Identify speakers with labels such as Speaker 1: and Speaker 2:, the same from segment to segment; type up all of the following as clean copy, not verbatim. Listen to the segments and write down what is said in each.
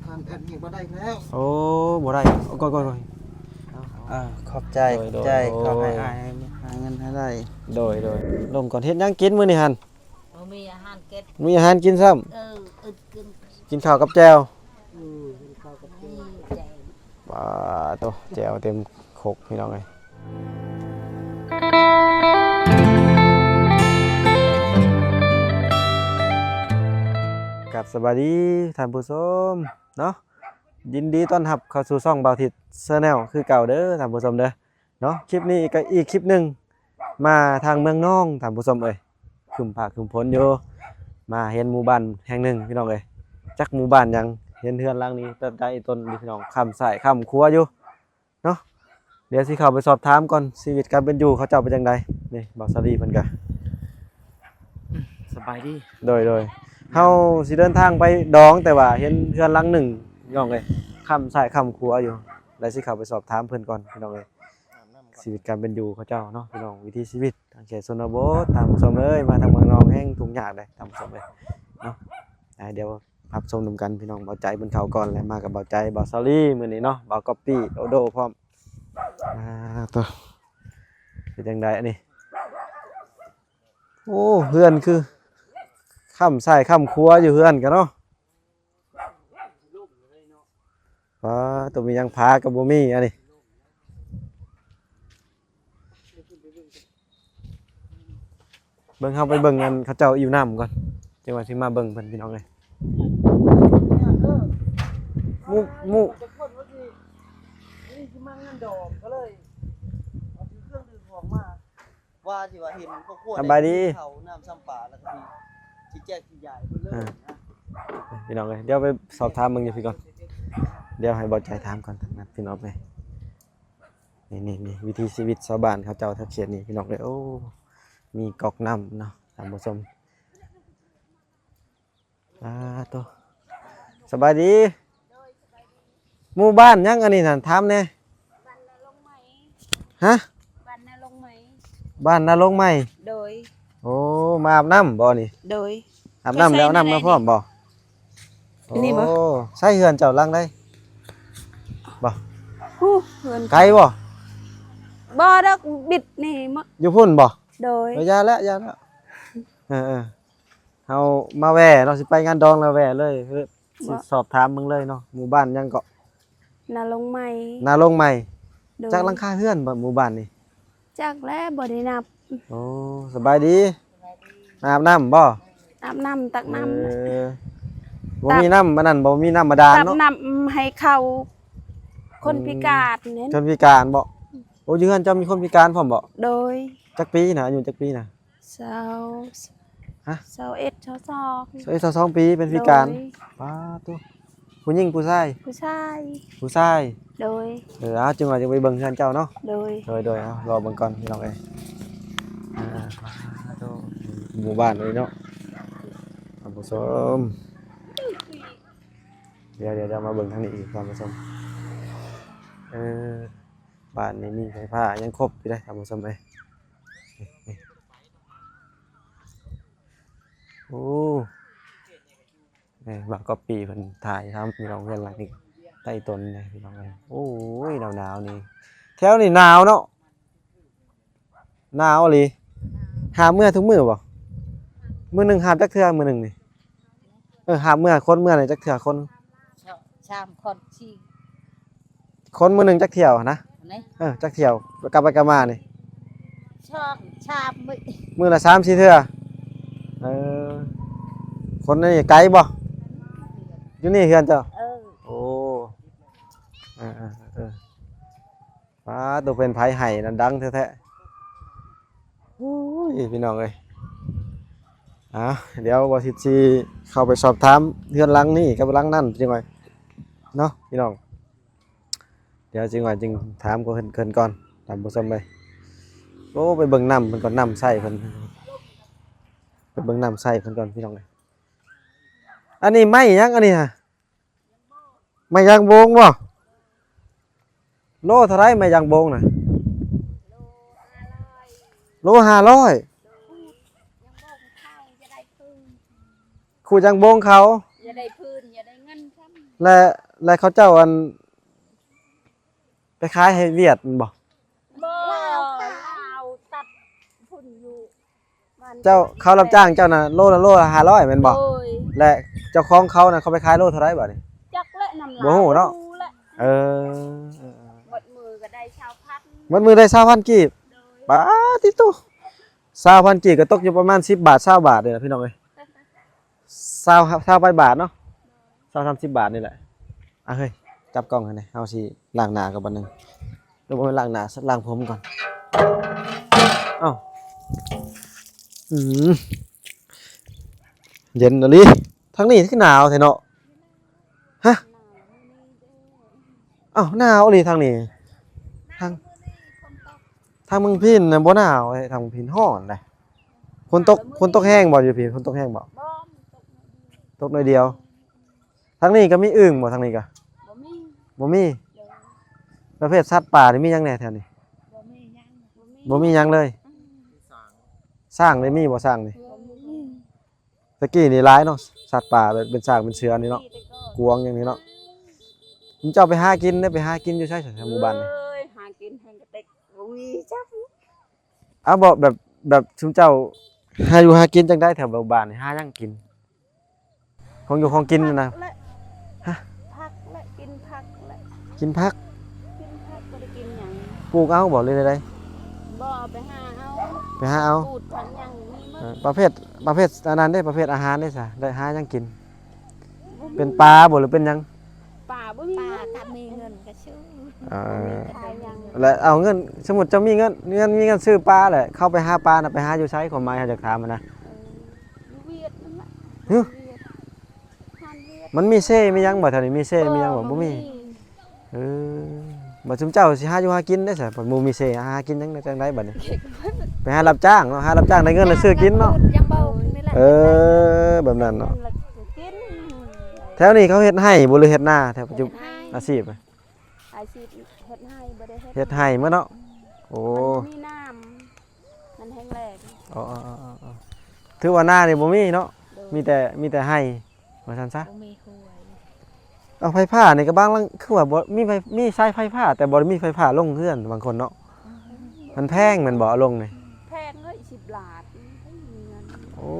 Speaker 1: ผ่านแอดมินบ่ได้แล้ว
Speaker 2: โอ้บ่ได้ก่อย
Speaker 1: ขอบใจขอให้อายหาเงินให้ได้
Speaker 2: โดยลงก่อนเฮ็ดหยังกินมื้อนี้หั่น
Speaker 3: มีอาหารเก็ด
Speaker 2: มีอาหารกินซ้ำกินข้าวกับแจ่ว
Speaker 1: กินข้าวกับ
Speaker 2: ว้าโตแจ่วเต็มครกพี่น้องเอ้ยกับสวัสดีท่านผู้ชมเนาะยินดีต้อนรับเข้าสู่ช่องเบาทิศChannelคือเก่าเด้อท่านผู้ชมเด้อเนาะคลิปนี้ก็อีกคลิปหนึงมาทางเมืองน้องท่านผู้ชมเอ้ยขึ้นภาคขึ้นฝนอยู่มาเห็นหมู่บ้านแห่งหนึ่งพี่น้องเอ้ยจักหมู่บ้านยังเห็นเฮือนหลังนี้ต้นใดต้นนี้พี่น้องค้ำใส่ค้ำครัวอยู่เนาะเดี๋ยวสิเข้าไปสอบถามก่อนชีวิตการเป็นอยู่เขาเจ้าเป็นจังไดนี่บ่าวสาลีเพิ่นก็
Speaker 1: สบายดี
Speaker 2: โดยเฮาสิเดินทางไปดองแต่ว่าเห็นเฮือนหลังหนึ่งพี่น้องเอ้ยค้ำใส่ค้ำครัวอยู่แล้วสิเข้าไปสอบถามเพิ่นก่อนพี่น้องเอ้ยชีวิตการเป็นอยู่เขาเจ้าเนาะพี่น้องวิถีชีวิตทางเขตชนบทตามผู้ชมเอ้ยมาทางเมืองนองแห่งทุ่งหญ้าได้ตามผู้ชมเอ้ยเนาะเดี๋ยวรับชมนำกันพี่น้องเบาใจบนเขาก่อนแล้วมากับเบาใจเบาซาลี่มื้อนี้เนาะเบาก๊อปปี้โอโดพร้อมตัวเป็นจังไดอันนี้โอ้เฮือนคือค่ำใส่ค่ำครัวอยู่เฮือนกันเนาะตัวมียังพากับบ่มีอันนี้เบิ่งเฮาไปเบิ่งกันเขาเจ้าอิ่วน้ำก่อนจังว่าสิมาเบิ่งเพิ่นพี่น้องเอ้ยมุ
Speaker 1: นี่สิมาเงินดอกก็เลยเอาเครื่องดื่มของมาว่าสิว่าเห็นพวกพวกเขาน้ำซ้ำป่าแล้วก็มีสิแจกสิใหญ่เพิ่นเลยนะ
Speaker 2: พี่น้องเอ้ยเดี๋ยวไปสอบถามมึงอยู่พี่ก่อนเดี๋ยวให้บ่ใจถามก่อนทั้งนั้นพี่น้องเอ้ยนี่วิถีชีวิตชาวบ้านเขาเจ้าทักเขียนนี่พี่น้องเอ้ยโอ้มีก๊อกน้ำเนาะท่านผู้ชมตัวสบายดีหมู่บ้านยังอันนี้น่ะถามแน่
Speaker 3: บ้านนาลงไหม
Speaker 2: ฮะ
Speaker 3: บ้านนาลงไหม
Speaker 2: บ้านนาลงไหม
Speaker 3: โดย
Speaker 2: โอ้มาอาบน้ำบ่นี่
Speaker 3: โดย
Speaker 2: อาบน้ำแล้วน้ำมาพร้อมบ่
Speaker 3: นี่บ่
Speaker 2: ใส่เฮือนเจ้าลังได้บ่
Speaker 3: เฮือน
Speaker 2: ไกลบ่
Speaker 3: ดอกบิดนี่มั้ง
Speaker 2: อยู่พุ่นบ่
Speaker 3: โดย
Speaker 2: ยาแล้วเฮามาแว่เนาะสิไปงานดองแล้วแว่เลยสิสอบถามมึงเลยเนาะหมู่บ้านยังเกาะ
Speaker 3: นาลงใหม่
Speaker 2: จักหลังคาเฮือนบ่หมู่บ้านนี่
Speaker 3: จักแล้วบ่ได้นับ
Speaker 2: โอ้สบายดีอาบน้ำบ่
Speaker 3: อาบน้ำตักน้ำ
Speaker 2: บ่มีน้ำมันนั่นบ่มีน้ำบาดาลเนาะ
Speaker 3: ตักน้ำให้เขาคนพิการเนี่ย
Speaker 2: คนพิการบ่โอ้ยเฮือนเจ้ามีคนพิการพร้อมบ่
Speaker 3: โดย
Speaker 2: จักปีน่ะอายุจักปีน่ะ22ปีเป็นพิการป้าตัวผู้หญิงผู้ชาย
Speaker 3: โดย
Speaker 2: เอาจึงว่าจะไปเบิ่งเฮือนเจ้าเนาะ
Speaker 3: โดย
Speaker 2: เอารอเบิ่งก่อนพี่น้องเอ้ยหมู่บ้านเลยเนาะท่านผู้ชมเดี๋ยวมาเบิ่งทางนี้อีกท่านผู้ชมบ้านนี้มีไฟฟ้ายังครบอยู่ได้ท่านผู้ชมเอ้ยโอ้บางก็ปีเพิ่นถ่ายทำพี่น้องเพื่อนหลังนี้ใต้ต้นเลยพี่น้องเลยโอ้ยหนาวนี่แถวนี่หนาวเนาะหนาวเลยหาเมื่อทุกมื้อบ่มื้อนึงหาจักเทื่อมื้อนึงนี่หาเมื่อคนเมื่อไหนจักเทื่อคน
Speaker 3: ชามคนที่
Speaker 2: คนมื้อนึงจักเที่ยวนะจักเที่ยวกลับไปกลับมานี่
Speaker 3: ชาม
Speaker 2: มื้อละ 3-4 เทื่อคนนี่ไกลบ่อยู่นี่เฮือนเจ้าโอ้ป้าตัวเป็นไผไห้นั่นดังแท้ๆโอ้ยพี่น้องเอ้ยเดี๋ยวบ่สิเข้าไปสอบถามเฮือนหลังนี้กับหลังนั้นจังไว้เนาะพี่น้องเดี๋ยวจึงถามก็เพิ่นก่อนตามผู้ชมไปโอ้ไปเบิ่งน้ำเพิ่นก่อนน้ำใส่เพิ่นไปเบิ่งน้ำใส่เพิ่นก่อนพี่น้องเอ้ยอันนี้ไม้ยังอันนี้ฮะไม้ยางโบงบ่โลเท่าไรไม้ยางโบงน่ะโล500ขูดยางโบงเขา
Speaker 3: อย่าได้พื้นอย่าได้เงินซ้
Speaker 2: และเขาเจ้าอันไปขายให้เวียดบ่
Speaker 3: บ่ลาวตัดพุ่นอยู่บ้น
Speaker 2: เจ้าเขารับจ้างเจ้าน่ะโลละ500แม่นบ่
Speaker 3: โอ้ย
Speaker 2: และเจ้าของเขาน่ะเขาไปขายโลเท่าไหร่บ่นี่
Speaker 3: จักและน้ำลาย
Speaker 2: บ่ฮู้เนาะ
Speaker 3: รู้แหละ
Speaker 2: เออ
Speaker 3: หมดมือก็ได้ชาวพัน
Speaker 2: มันมือได้20,000กีบป๊าติโต20,000กีบก็ตกอยู่ประมาณ10บาท20บาทนี่แหละพี่น้องเอ้ย20ไปบาทเนาะ20 30บาทนี่แหละอ่ะเฮ้ยจับกล้องให้หน่อยเฮาสิล้างหน้ากันบัดนึงเดี๋ยวผมไปล้างหน้าล้างผมก่อนเอ้าเย็นอะลิทางนี้คือหนาวแท้เนาะฮะอ้าวหนาวอะลิทางนี้ทางเมืองพินน่ะบ่หนาวทางเมืองพินร้อนเลยคนตกแห้งบ่อยู่พี่คนตกแห้งบ่
Speaker 3: บ่
Speaker 2: ตกหน่อยเดียวทางนี้ก็มีอึ่งบ่ทางนี้ก็
Speaker 3: บ่มี
Speaker 2: บ่มีประเภทสัตว์ป่านี่มีหยังแหน่แถวนี้
Speaker 3: บ่มีหยัง
Speaker 2: บ่มีหยังเลยสร้างเลยมีบ่สร้างนี่
Speaker 3: บ่มี
Speaker 2: ตะกี้นี่ร้ายเนาะสัตว์ป่าเป็นสร้างเป็นเสือนี่เนาะกวางอย่างนี้เนาะมันเจ้าไปหากินได้ไปหากินอยู่ใช่แถวหมู่บ้านนี่
Speaker 3: เอ้ยหากินแห่งกระติกบ่มีจัก
Speaker 2: อ้าวบ่แบบชุมเจ้าหาอยู่หากินจังได้แถวหมู่บ้านนี่หาหยังกินของอยู่ของกินน่ะนะ ฮะ
Speaker 3: ผักและกินผักและ
Speaker 2: กินผัก
Speaker 3: กินผักบ่ได้กินหยัง
Speaker 2: ปลูกเอาบ่เลยได้
Speaker 3: บ่ไปหาเอา
Speaker 2: ไปหาเอา
Speaker 3: พูดพันหยังมีหมด
Speaker 2: ประเภทอันนั้นได้ประเภทอาหารได้ซะได้หาหยังกิน เป็นปลาบ่หรือเป็นหยัง
Speaker 3: ป่าบ่มี
Speaker 4: ป้า
Speaker 3: เงิน
Speaker 4: ก็มีเงินก็ชื่อ
Speaker 3: ขายหยัง
Speaker 2: แล้วเอาเงินสมมุติเจะมีเงินมีเงินซื้อปลาแหละเข้าไปหาปลาน่ะไปหาอยู่ไสของไม้เฮาอยากถามมันนะ
Speaker 3: อยู่เวียดนั่นแหละ
Speaker 2: ฮึ
Speaker 3: เวียดทานเวียด
Speaker 2: มันมีเซ่มีหยังบ่แถวนี้มีเซ่มีหยังบ่มีเออบ่ซุมเจ้าสิหาอยู่หากินได้ซะบ่มีเซ่หากินจังจังไดบัดนี้ไปหารับจ้างเนาะหารับจ้างได้เงินแล้วซื้อกินเนาะ
Speaker 4: ยังเบานี่แหละ
Speaker 2: เออแบบนั้นเนาะ
Speaker 3: นั่นแหละกิน
Speaker 2: แถวนี้เขาเฮ็ดให้บ่หรือเฮ็ดนาแถวปัจจุบัน
Speaker 4: ให้
Speaker 2: อาชีพอะ
Speaker 3: อาชีพเฮ็ดให้บ่ได้
Speaker 2: เฮ็ดให้เมื่อเนาะโอ้
Speaker 3: มันมีน้ำมันแห้งแล้ง
Speaker 2: อ๋อถือว่าหน้านี่บ่มีเนาะมีแต่ให้ว่าซั่นซะ
Speaker 4: บ่มีหวย
Speaker 2: เอาไฟฟ้านี่ก็บางลังคือว่าบ่มีสายไฟฟ้าแต่บ่ได้มีไฟฟ้าลงเรือนบางคนเนาะมันแพงแมันบ่เอาลงนี่
Speaker 3: แพงเลย10 ล้านไม่มีเงิน
Speaker 2: โอ้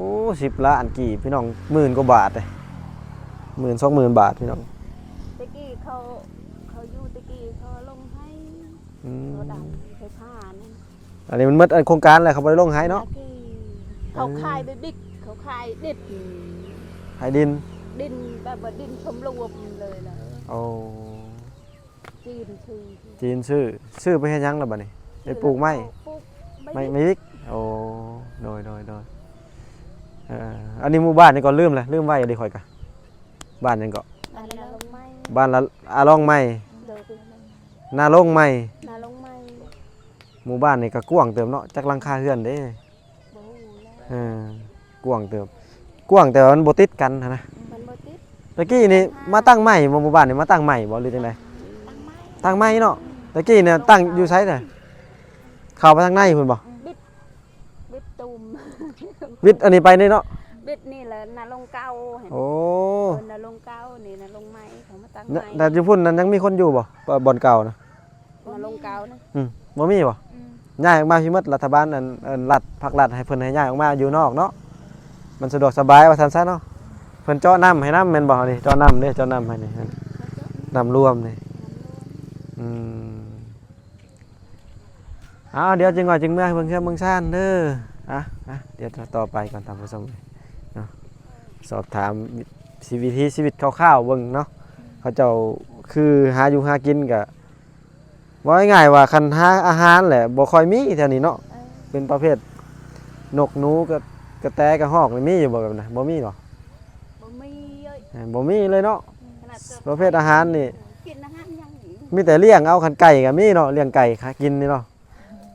Speaker 2: 10ล้านกี่พี่น้องหมื่นกว่าบาทเลย10,000-20,000 บาทพี่น้อง
Speaker 3: ตะกี้เขาอยู่ตะกี้เขาลงให้
Speaker 2: อืม
Speaker 3: เขาดังไฟฟ้านี่
Speaker 2: อันนี้มันหมดอันโครงการแล้วเขาบ่ได้ลงให้เนาะ
Speaker 3: ตะกี้เขาขายไปบิ๊กเขาขายดิน
Speaker 2: ให้ดิน
Speaker 3: ดินแบบว่าดินชมรวมเลยล่ะ
Speaker 2: โอ้
Speaker 3: จีนชื่อ
Speaker 2: จีนซื้อไปเฮ็ดหยังล่ะบัดนี้ไปปลูกไม้
Speaker 3: ปลูก
Speaker 2: ไม่วิกโอ้โดยอันนี้หมู่บ้านนี่ก็ลืมไว้อันนี้ข่อยกะบ้านยังก็
Speaker 3: นาลงไม้
Speaker 2: บ้านละอาล่องไม้
Speaker 3: เดิน
Speaker 2: นาลงไม้
Speaker 3: นาลงไม้
Speaker 2: หมู่บ้านนี่ก็กว้างเติมเนาะจักหลังคาเรือนเด้
Speaker 3: บ่ฮู้แล้ว
Speaker 2: กว้างเติมกว้างแต่ว่ามันบ่ติดกันหั้นนะ
Speaker 3: มันบ่ติด
Speaker 2: ตะกี้นี่มาตั้งใหม่บ่หมู่บ้านนี่มาตั้งใหม่บ่หรือจังได
Speaker 4: ตั้งไม้
Speaker 2: ตั้งใหม่เนาะตะกี้เนี่ยตั้งอยู่ไสแต่เข้าไปทางในพุ่นบ่
Speaker 3: บิดตูม
Speaker 2: วิทย์อันนี้ไปนี่เนาะ
Speaker 3: บิดนี่แหละนาลงเก้าเห็น
Speaker 2: โอ้
Speaker 3: นาลงเก้านี่นาลงไม้เขามาตั้ง
Speaker 2: เนี่ย
Speaker 3: ไม้
Speaker 2: แต่อยู่พุ่นนั้นยังมีคนอยู่บ่บ่อนเก่านะ
Speaker 3: นาลงเก้านะ
Speaker 2: บ่มีบ่ ย้ายออกมาพี่หมดรัฐบาลอันรัฐภาครัฐให้เพิ่นให้ย้ายออกมาอยู่นอกเนาะมันสะดวกสบายว่าซั่นซะเนาะเพิ่นเจาะน้ำให้น้ำแม่นบ่นี่เจาะน้ำเด้เจาะน้ำให้นี่น้ำรวมนี่อืมเดี๋ยวจึงว่าจึงเมื่อให้เบิ่งเชื่อเบิ่งซ่านเด้อเดี๋ยวต่อไปก่อนตามผู้ชมเนาะสอบถามชีวิตคร่าวๆเบิ่งเนาะเขาเจ้าคือหาอยู่หากินก็ว่าง่ายๆว่าคันหาอาหารแหละบ่ค่อยมีแถวนี้เนาะเป็นประเภทนกหนูกับกระแตกระหอกนี่มีอยู่บ่แบบนั้นบ่มีหรอ
Speaker 3: บ่มีเอ้ย
Speaker 2: บ่มีเลยเนาะ
Speaker 3: ขนาดสื้อ
Speaker 2: ประเภทอาหารนี่
Speaker 3: กินอาหารยังอีก
Speaker 2: มีแต่เลี้ยงเอาคันไก่ก็มีเนาะเลี้ยงไก่ค่ะกินนี่เนาะ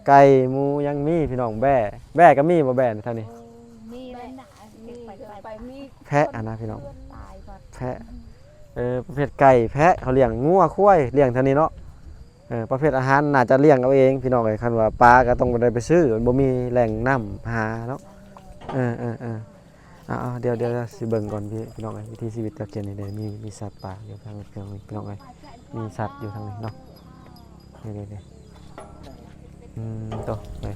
Speaker 2: ไก่หมูยังมีพี่น้องแบ่ก็มีบ่แบ่นี่เท่านี้
Speaker 4: มีเลยนะ
Speaker 3: มี
Speaker 4: ไป
Speaker 3: มี
Speaker 2: แพะอะนะพี่น้อง
Speaker 4: ตายหมด
Speaker 2: แพะประเภทไก่แพะเขาเลี้ยงงัวควายเลี้ยงเท่านี้เนาะประเภทอาหารน่าจะเลี้ยงเอาเองพี่น้องไอ้คันว่าปลาก็ต้องไปซื้อมันบ่มีแหล่งน้ำหาเนาะ เดี๋ยวสิเบิ่งก่อนพี่น้องเอ้ยวิถีชีวิตตะเกียนนี่เด้มีสัตว์ป่าอยู่ทางพี่น้องเอ้ยมีสัตว์อยู่ทางนี้เนาะนี่ตัวไป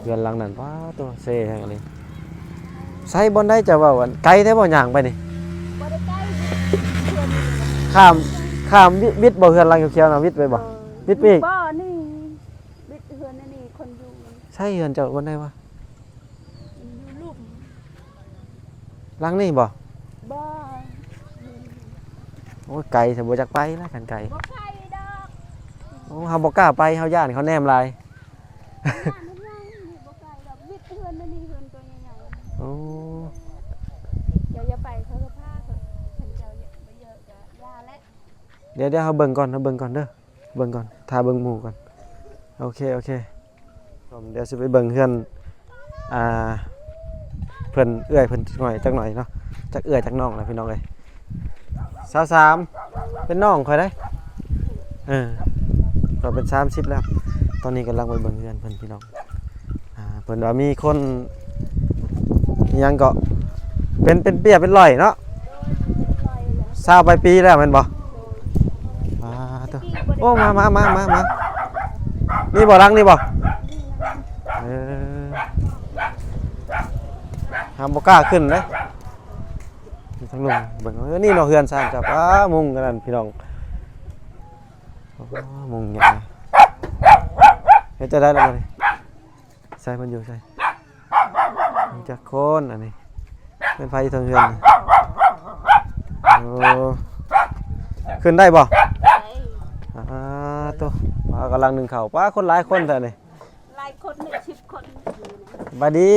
Speaker 2: เรือนหลังนั้นว้าตัวเซ่แห่งอะไรใส่บนได้จะว่าวันไกลแท้บ่ย่างไปนี่
Speaker 4: บ่ได้ใกล้
Speaker 2: ข้ามวิทย์บ่เฮือนหลังเขียวๆน่ะวิทย์ไปบ่วิทย์ไปอีก
Speaker 3: บ่นี่บิดเฮือนอันนี่คนอยู่
Speaker 2: ใช่เฮือนเจ้าบนได้วะ
Speaker 3: อยู่ลุ่ม
Speaker 2: หลังนี่บ่
Speaker 3: บ่
Speaker 2: โอ้ยไกลซะบ่จักไปแล้วกันไกล
Speaker 3: บ่ใครดอก
Speaker 2: โอ้เฮาบ่กล้าไปเฮาย่านเขาแนมหลาย
Speaker 3: บ้านนั้นยังบ่ไกลดอกบิดเฮือนอันนี่เฮือนตัวใหญ่
Speaker 2: โอ้
Speaker 3: ๆเดี๋ยวอย่าไปเขาก็พาเพิ่นเจ้าบ่เยอะก็ยาแล้ว
Speaker 2: เดี๋ยวเฮาเบิ่งก่อนเด้อเบิ่งก่อนถ้าเบิ่งหมู่ก่อนโอเคผมเดี๋ยวสิไปเบิ่งเฮือนเพิ่นเอื้อยเพิ่นจักหน่อยเนาะจักเอื้อยจักน้องนะพี่น้องเอ้ย23เป็นน้องข่อยได้ก็เป็น30แล้วตอนนี้กำลังไปเบิ่งเฮือนเพิ่นพี่น้องเพิ่นว่ามีคนอิหยังก็เป็นเปียเป็นร้อยเนาะ20 ปีแล้วแม่นบ่ตัวโอ้มานี่บ่รังนี่บ่หาบ่กล้าขึ้นเลยทั้งลุงเบิ่งนี่เนาะเฮือนสร้างจับมุงกันนั่นพี่น้องมุงใหญ่เฮ็ดจะได้แล้วบ่นี่ใส่เพิ่นอยู่ใส่จักคนอันนี้เป็นไผทางเฮือนนี่โอ้ขึ้นได้บ่ตัวกำลังนึ่งข้าวป้าคนหลายคนแต่นี่
Speaker 3: หลายคนนี่10คน
Speaker 2: บัดดี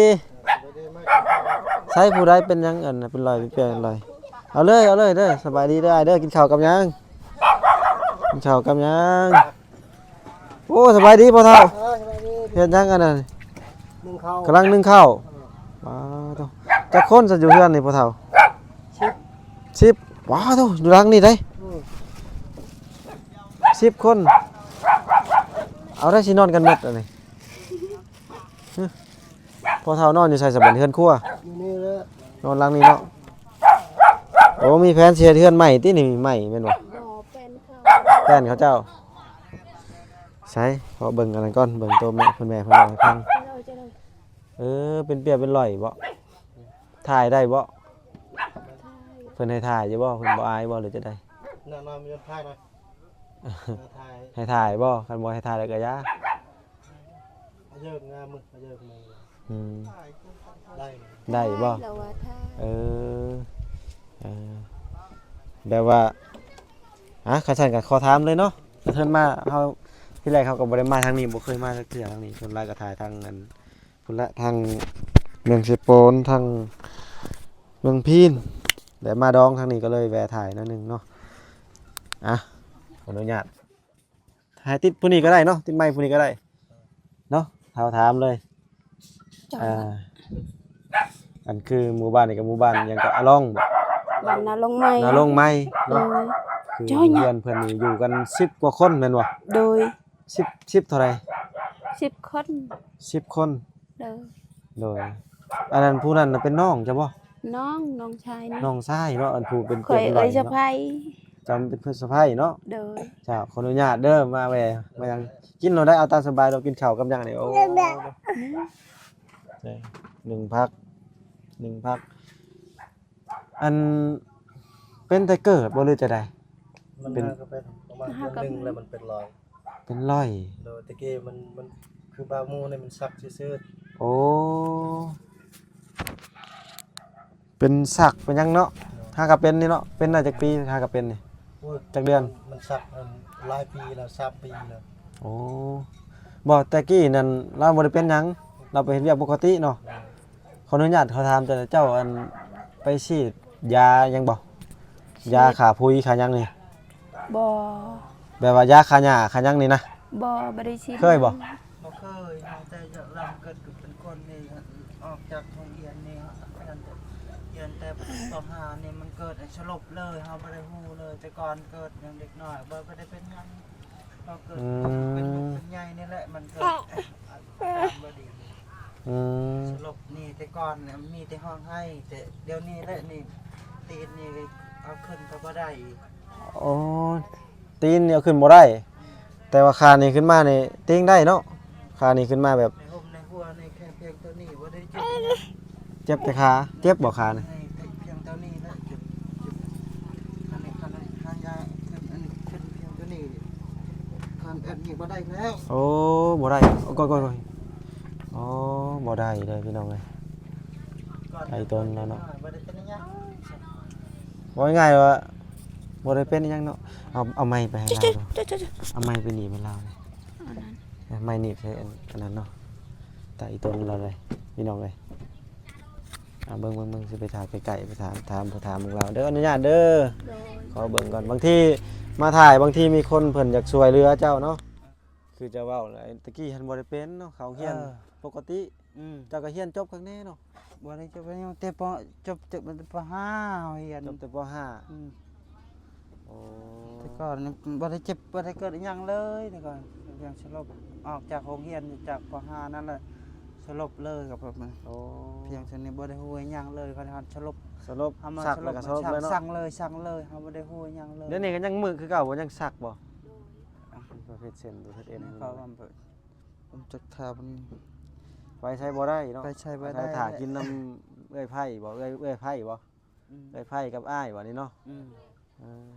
Speaker 2: ใช้ผู้ใดเป็นยังอันเป็นรอยเป็นเปลี่ยนรอยเอาเลยเด้อสบายดีเด้อเด้อกินข้าวกับยังโอ้สบายดีพ่อเฒ่าเฮ็ดยังกันน่ะกำลังนึ่งข้าวว้าวตัวจักคนจะอยู่เฮือนนี่พ่อเฒ่า10ว้าวตัวอยู่หลังนี่ได้10 คนเอาได้สินอนกันหมดอันนี้พอเท่านอนอยู่ใส่สบันเฮือนครัวอนอนหลังนี้เนาะโอ้มีแผนเสียเฮือนใหม่ที่นี่ใหม่แม่นบ่
Speaker 4: บ่เป็นเขา
Speaker 2: แป้นเขาเจ้าใช่ขอเบิ่งกันก่อนเบิ่งตัวแม่เพิ่นเล่าให้ฟัง
Speaker 4: จะเลย
Speaker 2: เป็นเปียเป็นร่อยบ่ถ่ายได้บ่เพิ่นให้ถ่ายอยู่บ่เพิ่นบ่อายบ่หรือจะได้
Speaker 1: นอนมีถ่ายหน่อยถ่าย
Speaker 2: ให้ถ่ายบ่คันบ่ให้ถ่ายแล้วก็อย่า
Speaker 1: เยอะงามมึงเยอะมึง ได้
Speaker 2: ได้บ่
Speaker 4: เราว่าถ้า
Speaker 2: แบบว่าข้าฉันก็ขอถามเลยเนาะเพิ่นมาเฮาที่แรกเขาก็บ่ได้มาทางนี้บ่เคยมาสักเทื่อทางนี้เพิ่นลายก็ถ่ายทางนั้นพุ่นละทางเมืองเซโปนทางเมืองพีนแต่มาดองทางนี้ก็เลยแวะถ่ายนิดนึงเนาะขออนุญาตถ่ายติดผู้นี้ก็ได้เนาะติดไมค์ผู้นี้ก็ได้เนาะถามเลยอันคือหมู่บ้านนี่กับหมู่บ้านหยังก็อะล่องบ่
Speaker 3: บ้านนาลงไม้
Speaker 2: นาลงไม้
Speaker 3: โด
Speaker 2: เนาะ
Speaker 3: ย
Speaker 2: คือ
Speaker 3: จ้อยเนี่ย
Speaker 2: เพื่อนเพิ่นนี่อยู่กัน10 กว่าคนแม่นบ่
Speaker 3: โดย
Speaker 2: 10เท่าไหร่
Speaker 3: 10คน
Speaker 2: 10 คน
Speaker 3: โดย
Speaker 2: โดยอันนั้นผู้นั้นน่ะเป็นน้องจ้ะบ่
Speaker 3: น้องชายนี่
Speaker 2: น้องชายเนาะอันผู้เป็น
Speaker 3: ข่อย
Speaker 2: เป็น
Speaker 3: เอ้ย
Speaker 2: เนาะ
Speaker 3: สะไผ
Speaker 2: จำเป็นเพื่อนสะใภ้เนาะ
Speaker 3: โดย
Speaker 2: จ้าขออนุญาตเด้อมาแวะมายังกินเราได้เอาตามสบายเรากินข้าวกับหยังนี่โอ้หนึ่งพักอันเป็นแต่เกิดบ่หรือจะได้
Speaker 1: มันน่าก็เป็นประมาณเดือนหนึงแล้วมันเป็นรอย
Speaker 2: เป็นร้อย
Speaker 1: โดยตะกี้มันคือบามูเนี่ยมันซักซื่อ
Speaker 2: โอ้เป็นสักเป็นหยังเนาะถ้าก็เป็นนี่เนาะเป็นน่าจะปีถ้าก็เป็นนี่
Speaker 1: ๆโอ้ย
Speaker 2: จักเดือน
Speaker 1: มันซักหลายปีแล้ว3 ปีแล้ว
Speaker 2: โอ้บ่แต่กี้นั่นเราบ่ได้เป็นหยังเราไปเฮ็ดเวียกปกติเนาะขออนุญาตเขาถามแต่เจ้าอันไปฉีดยายังบ่ยาขาพุยขาหยังนี่
Speaker 3: บ่
Speaker 2: แบบว่ายาขาหญ้าขาหยังนี่นะ
Speaker 3: บ่ได้ชิม
Speaker 2: เคยบ่
Speaker 1: บ่เคยแต่จะลำเกิดเป็นคนนี่ออกจากโรงเรียนนี่เรียนแต่ป .5 นี่มันเกิดสลบเลยเฮาบ่ได้ฮู้เลยแต่ก่อนเกิดยังเด็กน้อยบ่ได้เป็นหยังพอเกิดเป็นใหญ่นี่แหละมันเกิดอาการบ่ดี
Speaker 2: อืม
Speaker 1: สลบนี่แต่ก่อนเนี่ยมีแต่ห้องให้แต่เดี๋ยวนี้แหละนี่ตีนนี่เอาขึ้นก็บ่ได้อีก
Speaker 2: โอ้ตีนเนี่ยขึ้นบ่ได้ แต่ว่าขานี่ขึ้นมานี่เต้งได้เนาะขานี่ขึ้นมาแบบ
Speaker 1: ในห่มในหัวในแค่เพียงเท่านี้บ่ได้เจ็บ
Speaker 2: เจ็บแต่ขาเจ็บบ่ขานี่
Speaker 1: ในเพียงเท่านี้นะเจ็บคันนี้ข้างยาขึ้นอันนี้ขึ้นเพียงเท่านี้คันอันนี้บ่ได้แล้ว
Speaker 2: โอ้บ่ได้ก้อยๆอ๋อบ่ได้เลยพี่น้องเอ้ย ไอ้ต้นแล้วเนาะ
Speaker 1: บ่ได้เป็นหยัง
Speaker 2: บ่ง่ายๆว่าบ่ได้เป็นอิหยังเนาะเอาไม้ไปให้เราดูเอาไม้ไปหนีบให้เราเลยไม้หนีบใส่อันนั้นเนาะแต่อีต้นเราเลยพี่น้องเอ้ยเบิ่งสิไปถ่ายไกลๆไปถามพวกเราเด้ออนุญาตเด้อ
Speaker 3: โดย
Speaker 2: ขอเบิ่งก่อนบางทีมาถ่ายบางทีมีคนเพิ่นอยากช่วยเหลือเจ้าเนาะคือจะเว้าเลยตะกี้หันบ่ได้เป็นเนาะเขาเฮียนปกติเจ้าก็เฮียนจบข้างแน่เนาะ
Speaker 1: บ่ได้จบยังแต่ปจบมันปห้าเฮียน
Speaker 2: จบแต่ป
Speaker 1: อืม
Speaker 2: .5 โอ้
Speaker 1: แต่ก่อนบ่ได้เจ็บบ่ได้เกิดอิหยังเลยแต่ก่อนยังสลบออกจากโรงเรียนจากปห้านั่นแหละสลบเลยกับแบบนั้น
Speaker 2: โอ้
Speaker 1: เพียงเท่านี้บ่ได้ฮู้อิหยังเลยเขาหันสลบ
Speaker 2: สลบ
Speaker 1: เฮามา
Speaker 2: สัก
Speaker 1: สล
Speaker 2: แล้ว
Speaker 1: บ
Speaker 2: ก็สลบเลยเนาะ
Speaker 1: สั่งเลยเฮาบ่ได้ฮู้อิหยังเลย
Speaker 2: เดี๋ยวนี้ก็ยังมือคือเก่าบ่ยังสักบ่ประเภทเส้นประเภทเอ็น
Speaker 1: เขาว่าผมจักทามัน
Speaker 2: ไปใช้บ่ได้เนาะ
Speaker 1: ไปใช้บ่ได้
Speaker 2: ถ่ากินน้ำเอ้อยไผ่บ่เอ้อยไผ่บ่
Speaker 1: อืม
Speaker 2: เอ้อยไผ่กับอ้ายบ่นี่เนาะ
Speaker 1: อืม
Speaker 2: เออ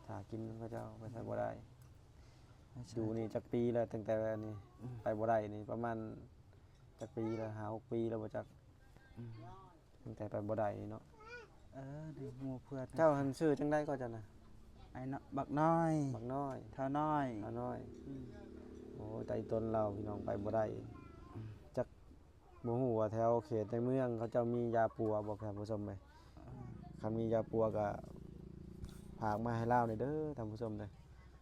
Speaker 2: ถ่ากินเขาเจ้าไปใช้บ่ได้อยู่นี่จักปีแล้วตั้งแต่นี่ไปบ่ได้นี่ประมาณจักปีแล้ว5-6 ปีแล้วบ่จัก
Speaker 1: อืม
Speaker 2: ตั้งแต่ไปบ่ได้นี่เนาะ
Speaker 1: นี่หมู่เพื่อน
Speaker 2: เจ้าหันชื่อจังได๋ก็จังน่ะ
Speaker 1: ไอ้เนาะบักน้อย
Speaker 2: บักน้อย
Speaker 1: เท่าน้อย
Speaker 2: อาน้อย
Speaker 1: อืม
Speaker 2: โอ้ใจตนเราพี่น้องไปบ่ได้จักบ่ฮู้ว่าแถวเขตในเมืองเขาเจ้ามียาปัวบ่ท่านผู้ชมเอ้ยคันมียาปัวก็ฝากมาให้เราหน่อยเด้อท่านผู้ชมเด้อ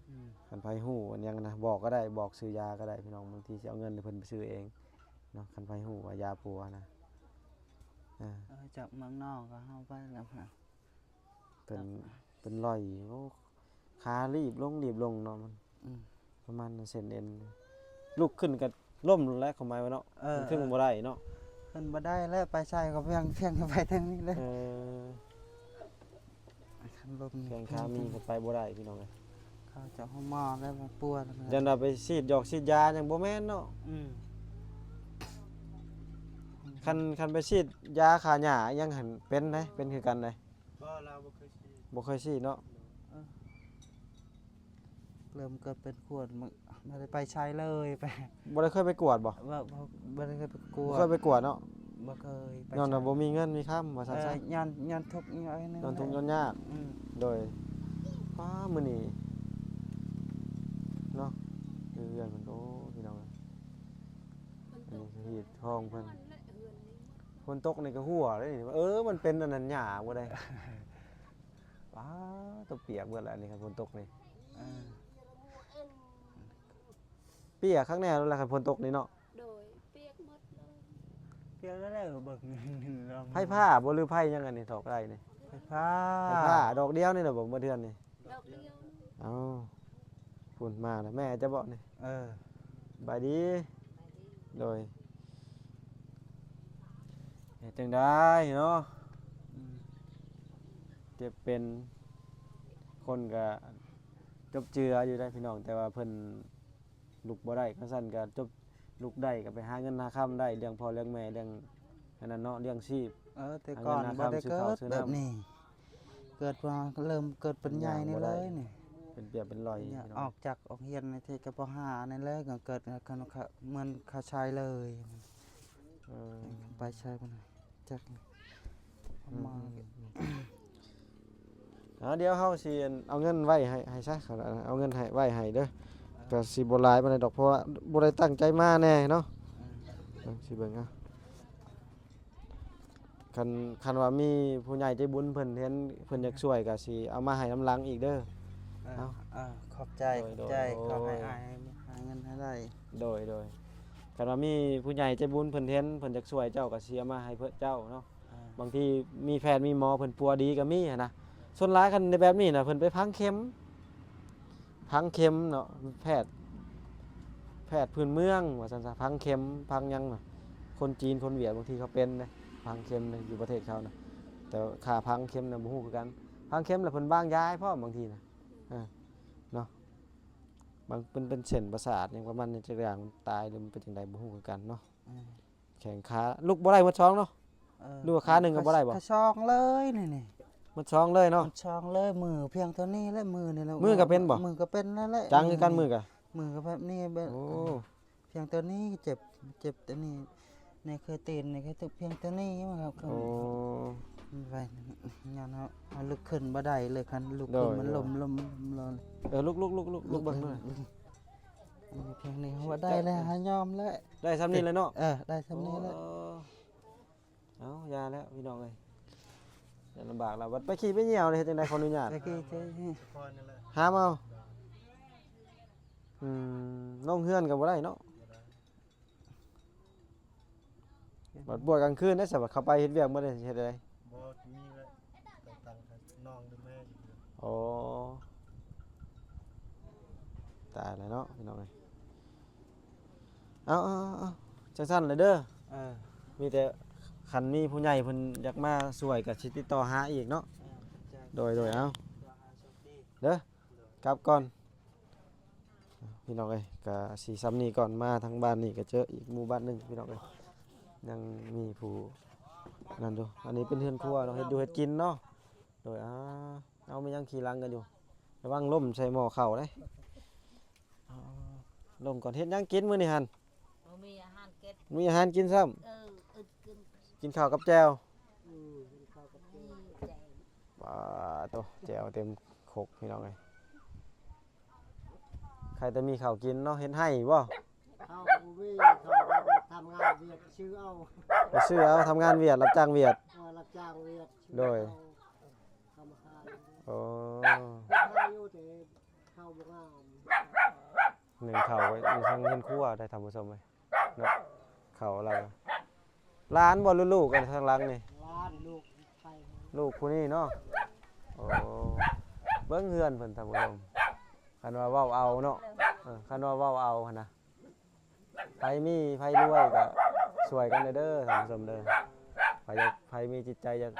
Speaker 1: อืม
Speaker 2: คันไผฮู้อันหยังนะบอกก็ได้บอกซื้อยาก็ได้พี่น้องบางทีสิเอาเงินให้เพิ่นไปซื้อเองเนาะคันไผฮู้ว่ายาปัวนะอ่า
Speaker 1: จากเมืองนอกก็เฮาไปแล้วค่ะ
Speaker 2: เป็นรอยโอ้ขารีบลงเนาะมัน
Speaker 1: อืม
Speaker 2: ประมาณเส้นเอ็นลุกขึ้นก็ล้มลงแล้วเข้ามาว่าเนาะมันขึ้นบ่ได้เนาะ
Speaker 1: ขึ้นบ่ได้แล้วไปใช้ก็เพียงไปทางนี้เลย
Speaker 2: เออ
Speaker 1: คันลม
Speaker 2: แข่งขามีก็ไปบ่ได้พี่น้องเอ้ย
Speaker 1: เขาจะห้องหมอแล้วมาปวด
Speaker 2: ยันว่าไปฉีดยาจังบ่แม่นเนาะ
Speaker 1: อืม
Speaker 2: คันไปฉีดยาฆ่าหญ้ายังหันเป็นเด้เป็นคือกันเด้
Speaker 1: บ่เราบ่เคยฉีด
Speaker 2: บ่เคยฉีดเนาะ
Speaker 1: เริ่มเกิดเป็นขวดไม่ได้ไปใช้เลยไป
Speaker 2: บ่ได้เคยไปกวดบ่
Speaker 1: บ่ได้เคยไปกลัว
Speaker 2: บ่เคยไปกวดเนาะ
Speaker 1: บ่เคยไป
Speaker 2: ย้อนว่าบ่มีเงินมีค้ำว่าซั่นซะ
Speaker 1: ย้อนทุกข์ย้อนนึง
Speaker 2: ย้อนทุกข์ย้อนยาก
Speaker 1: อืม
Speaker 2: โดยป้ามื้อนี้เนาะเรื่องเพิ่นโอ้พี่น้องเอ้ยอันนี้คือฮีดทองเพิ่นฝนตกนี่ก็หัวเลยนี่มันเป็นอันนั้นหญ้าบ่ได้ ป้าตัวเปียกเบิดแล้วอันนี้ครับฝนตกนี่
Speaker 1: เออ
Speaker 2: เปียกข้างแน่แล้วล่ะครับฝนตกนี่เนาะ
Speaker 4: โดยเปียกหมดเลย
Speaker 1: เพียงแล้วเบิกลอง
Speaker 2: ไผ่ผ้าบ่หรือไผ่ยังอันนี้ถอกได้นี่
Speaker 1: ไผ่ผ้า
Speaker 2: ไผ่ผ้าดอกเดียวนี่น่ะบ่เดือนนี่
Speaker 4: ดอกเดียว
Speaker 2: เอ้าฝุ่นมาแล้วแม่จะบอกนี่
Speaker 1: เออบ
Speaker 2: ายดีโดยเฮ็ดจังได้เนาะ
Speaker 1: อืม
Speaker 2: เจ็บเป็นคนก็จบเจืออยู่ได้พี่น้องแต่ว่าเพิ่นลุกบ่ได้ก็ซั่นก็จบลุกได้ก็ไปหาเงินหาค่ำได้เลี้ยงพ่อเลี้ยงแม่เลี้ยงอันนั้นเนาะเลี้ยงชีพ
Speaker 1: แต่ก่อน
Speaker 2: เอาเงิน
Speaker 1: บ่ได้
Speaker 2: ซื้อ
Speaker 1: เกิ
Speaker 2: ข้าว
Speaker 1: ด
Speaker 2: ซื้อ
Speaker 1: แบ
Speaker 2: น้ำ
Speaker 1: บนี้เกิดมาเริ่มเกิดเป็นใหญ่นี่
Speaker 2: บ่
Speaker 1: เล
Speaker 2: ได้
Speaker 1: ยนี่
Speaker 2: เป็นเปียกเป็นรอย
Speaker 1: เนี่ย
Speaker 2: พี่
Speaker 1: อ
Speaker 2: น้อ
Speaker 1: อง กจากออกเรียนในเทกปห้าในแรกก็เกิดกันเหมือนเขาชายเลย
Speaker 2: เออ
Speaker 1: ไปใช้มันจักมา
Speaker 2: เดี๋ยวเฮาสิเอาเงินไว้ให้ซะเอาเงินให้ไว้ให้เด้อก็สิบ่หลายปานใดดอกเพราะว่าบ่ได้ตั้งใจมาแน่เนาะสิเบิ่งเอาคันว่ามีผู้ใหญ่ใจบุญเพิ่นเห็นเพิ่นอยากช่วยก็สิเอามาให้น้ำหลังอีกเด้อ เอา
Speaker 1: ขอบใจ
Speaker 2: โดย
Speaker 1: ขอให้
Speaker 2: โดย
Speaker 1: หาเงินให้ได้
Speaker 2: โดยคันว่ามีผู้ใหญ่ใจบุญเพิ่นเห็นเพิ่นอยากช่วยเจ้าก็สิเอามาให้เพิ่นเจ้าเนาะบางทีมีแพทย์มีหมอเพิ่นปัวดีก็มีหันนะส่วนหลายคันในแบบนี้น่ะเพิ่นไปพังเข็มเนาะแพทย์ แพทย์พื้นเมืองว่าซั่นซะพังเข็มพังหยังน่ะคนจีนคนเวียดบางทีเขาเป็นเด้พังเข็มน่ะอยู่ประเทศเขาน่ะแต่ค่าพังเข็มน่ะบ่ฮู้คือกันพังเข็มแล้วเพิ่นวางยาให้พร้อมบางทีน่ะเนาะบางเป็นเส้นประสาทหยังประมาณนี้จักอย่างมันตายหรือมันเป็นจังไดบ่ฮู้คือกันเนาะแข้งขาลุกบ่ได้หมดท้องเนาะดูว่าขาหนึงก็บ่ได้บ่
Speaker 1: กระชองเลยนี่
Speaker 2: หมดท้องเลยเนาะ
Speaker 1: มันชองเลยมือเพียงเท่านี้และมือนี่แหละ
Speaker 2: มือก็เป็นบ่
Speaker 1: มือก็เป็นนั่นแหละ
Speaker 2: จังคือกันมือก็
Speaker 1: มือก็แบบนี้แบบ
Speaker 2: โอ้
Speaker 1: เพียงตัวนี้เจ็บตัวนี้ในเคยตีนในเคยตึกเพียงตัวนี้มั้งครับ
Speaker 2: โอ้
Speaker 1: ไปงานเอาลุกขึ้นบ่ได้เลยคันลุกขึ้นมันลม
Speaker 2: ลุกเบิ่งด้วย
Speaker 1: เพียงนี้ว่าได้แล้วหายอมแล้ว
Speaker 2: ได้ซ้ำนี้เลยเนาะ
Speaker 1: ได้ซ้ำนี้แล้ว
Speaker 2: เอายาแล้วพี่น้องเอ้ยอย่าลำบากแล้วบัดไปขี่ไปเหี่ยวเลยเฮ็ดจังได๋ขออนุญาต
Speaker 1: ตะกี้เจ๊
Speaker 2: หามเอาลงเฮือนก็บ่ได้เนาะบัดบวชกลางคืนได้ซะบัดเข้าไปเฮ็ดเวียกบ่ได้เฮ็ดได้
Speaker 5: บ่มีเลยต่างๆน้องหรือแม่อยู่เลย
Speaker 2: โอ้ตายแล้วเนาะพี่น้องเอ้ยเอาจังซั่นเลยเด้อมีแต่คันมีผู้ใหญ่เพิ่นอยากมาช่วยก็สิติดต่อหาอีกเนาะโดยเอาเด้อกลับก่อนพี่น้องเอ้ยก็สิซ้ำนี้ก่อนมาทางบ้านนี่ก็เจออีกหมู่บ้านหนึงพี่น้องเอ้ยยังมีผู้นั่นดูอันนี้เป็นเฮือนครัวเนาะเฮ็ดอยู่เฮ็ดกินเนาะโดยเอามียังขี่หลังกันอยู่ระวังล้มใส่หม้อข้าวเด้ล้มก่อนเฮ็ดหยังกินมื้อนี้หั่น
Speaker 6: มีอาหารเก็ด
Speaker 2: มีอาหารกินซ้ำ
Speaker 6: อึดกิน
Speaker 2: กินข้าวกับแจ่ว
Speaker 6: ข้าวกับแจง
Speaker 2: ปลาตัวแจ่วเต็มครกพี่น้องเอ้ยใครจะมีข้าวกินเนาะเฮ็ดให้บ่
Speaker 5: เขาบ่มีเขาทำงานเวียดชื่อเอา
Speaker 2: ไปซื้อเอาทำงานเวียดรับจ้างเวียด
Speaker 5: รับจ้างเวียดชื่อ
Speaker 2: โดย
Speaker 5: ทำขาย
Speaker 2: โอ้
Speaker 5: ขายอยู่แต่เข้าบ่งาม
Speaker 2: หนึ่งข้าวไว้มีทั้งเฮ็ดครัวได้ทำผู้ชมเลยเนาะข้าวอะไรอะร้านบ่ลูกๆกันทางหลังนี่
Speaker 5: ร้านลูกไป
Speaker 2: ลูกผู้นี้เนาะโอ้เบิ่งเฮือนเพิ่นท่านผู้ชมคันว่าเว้าเอาเนาะคันว่าเว้าเอาหั่นนะไผมีไผรวยก็ช่วยกันเด้อท่านผู้ชมเด้อไผมีจิตใจอยาก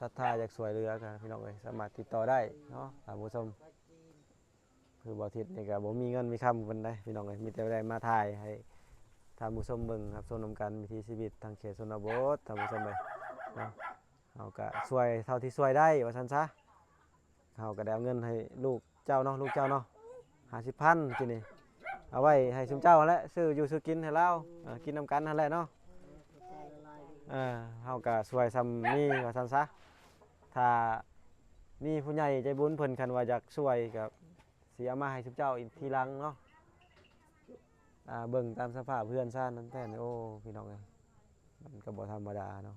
Speaker 2: ศรัทธาอยากช่วยเหลือก็พี่น้องเอ้ยสามารถติดต่อได้เนาะท่านผู้ชมคือบ่ทิศนี่ก็บ่มีเงินมีคำเพิ่นได้พี่น้องเอ้ยมีแต่ได้มาถ่ายให้ท่านผู้ชมเบิ่งครับชมนำกันวิถีชีวิตทางเขตชนบทท่านผู้ชมเอ้ยเนาะ เฮาก็ช่วยเท่าที่ช่วยได้ว่าซั่นซะเฮาก็ได้เอาเงินให้ลูกเจ้าเนาะลูกเจ้าเนาะ50,000กินนี่เอาไว้ให้ชุมเจ้าหั่นแหละซื้ออยู่ซื้อกินให้เรากินนำกันนั่นแหละเนาะเฮาก็ช่วยซ้ำนี้ว่าซั่นซะถ้ามีผู้ใหญ่ใจบุญเพิ่นคันว่าอยากช่วยก็สิเอามาให้ชุมเจ้าอีกทีหลังเนาะเบิ่งตามสภาพเพื่อนซ่านนั้นแท้โอ้พี่น้องเอ้ยมันก็บ่ธรรมดาเนาะ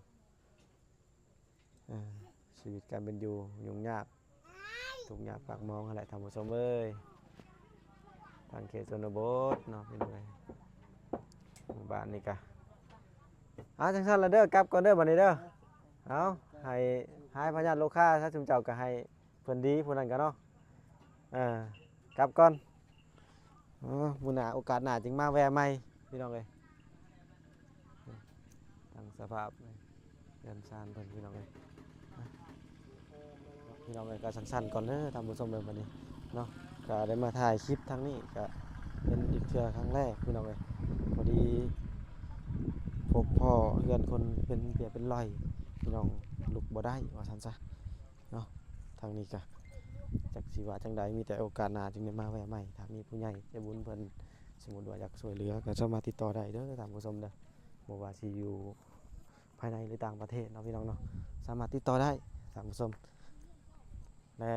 Speaker 2: ชีวิตการเป็นอยู่ยุ่งยากทุกอย่างปากมองอะไรทำผสมเอ้ยทางเขตชนบทเนาะพี่น้องเอ้ยหมู่บ้านนี่กะจังซั่นละเด้อกลับก่อนเด้อบัดนี้เด้อเอาให้พญาติโลคาถ้าจุมเจ้าก็ให้เพิ่นดีผู้นั้นก็เนาะกลับก่อนมื้อหน้าโอกาสหน้าจึงมาแวะใหม่พี่น้องเอ้ยทางสภาพเดินซานเพิ่นพี่น้องเอ้ยพี่น้องเอ้ยก็สั้นๆก่อนเด้อทำผู้ชมเดิมวันนี้เนาะก็ได้มาถ่ายคลิปทั้งนี้ก็เป็นอีกเทื่อครั้งแรกพี่น้องเอ้ยพอดีพบพ่อเพื่อนคนเป็นเปียเป็นรอยพี่น้องลุกบ่ได้ว่าซั่นซะเนาะทางนี้ก็จักสิว่าจังใดมีแต่โอกาสหน้าจึงได้มาแวะใหม่ถ้ามีผู้ใหญ่ใจบุญเพิ่นสมมุติว่าอยากช่วยเหลือก็สามารถติดต่อได้เด้อท่านผู้ชมเด้อบ่ว่าสิอยู่ภายในหรือต่างประเทศเนาะพี่น้องเนาะสามารถติดต่อได้ท่านผู้ชมและ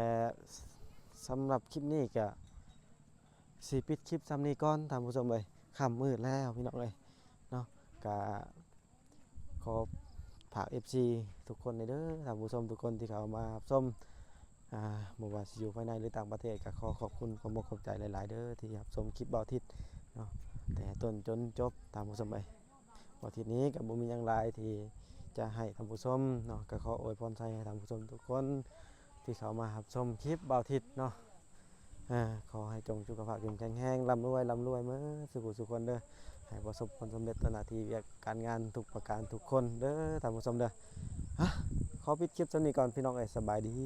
Speaker 2: สำหรับคลิปนี้ก็สิปิดคลิปซ้ำนี้ก่อนท่านผู้ชมเลยค่ำมืดแล้วพี่น้องเลยเนาะก็ขอฝาก FC ทุกคนเด้อท่านผู้ชมทุกคนที่เขามาชมบ่ว่าสิอยู่ภายในหรือต่างประเทศก็ขอขอบคุณขอบใจหลายๆเด้อที่รับชมคลิปเบาทิศเนาะแต่ต้นจนจบท่านผู้ชมเลยเบาทิศนี้ก็บ่มีหยังหลายที่จะให้ท่านผู้ชมเนาะก็ขออวยพรให้ท่านผู้ชมทุกคนที่เขามารับชมคลิปเบาทิศเนาะ ขอให้จงสุขภาพแข็งแรงร่ำรวยเมื่อสุขคนเด้อให้ประสบผลสำเร็จต่อหน้าที่การงานทุกประการทุกคนเด้อท่านผู้ชมเด้อขอปิดคลิปสำนี้ก่อนพี่น้องเอ้ยสบายดี